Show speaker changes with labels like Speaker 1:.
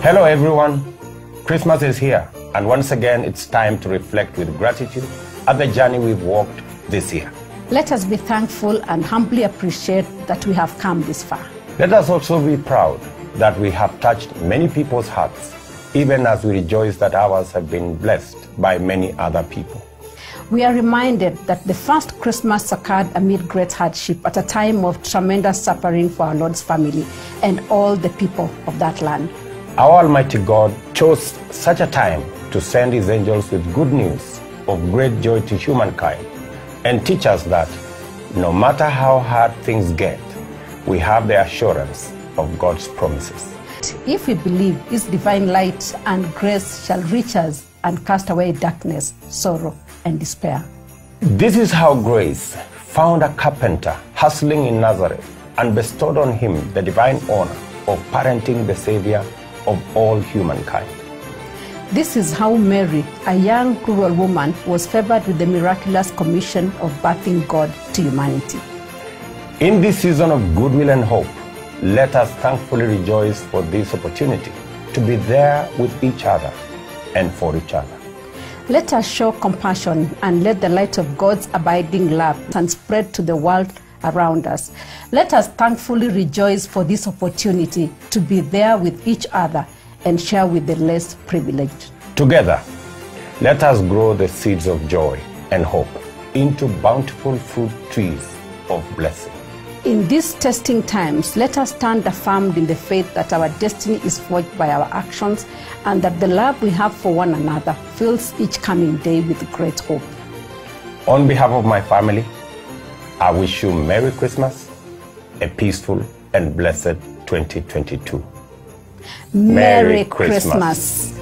Speaker 1: Hello everyone, Christmas is here, and once again it's time to reflect with gratitude at the journey we've walked this year.
Speaker 2: Let us be thankful and humbly appreciate that we have come this far.
Speaker 1: Let us also be proud that we have touched many people's hearts, even as we rejoice that ours have been blessed by many other people.
Speaker 2: We are reminded that the first Christmas occurred amid great hardship at a time of tremendous suffering for our Lord's family and all the people of that land.
Speaker 1: Our Almighty God chose such a time to send His angels with good news of great joy to humankind and teach us that no matter how hard things get, we have the assurance of God's promises.
Speaker 2: If we believe, His divine light and grace shall reach us and cast away darkness, sorrow, and despair.
Speaker 1: This is how grace found a carpenter hustling in Nazareth and bestowed on him the divine honor of parenting the Savior of all humankind.
Speaker 2: This is how Mary, a young rural woman, was favored with the miraculous commission of birthing God to humanity.
Speaker 1: In this season of goodwill and hope, let us thankfully rejoice for this opportunity to be there with each other and for each other.
Speaker 2: Let us show compassion and let the light of God's abiding love and spread to the world around us. Let us thankfully rejoice for this opportunity to be there with each other and share with the less privileged.
Speaker 1: Together, let us grow the seeds of joy and hope into bountiful fruit trees of blessing.
Speaker 2: In these testing times, let us stand affirmed in the faith that our destiny is forged by our actions and that the love we have for one another fills each coming day with great hope.
Speaker 1: On behalf of my family, I wish you Merry Christmas, a peaceful and blessed 2022.
Speaker 2: Merry Christmas.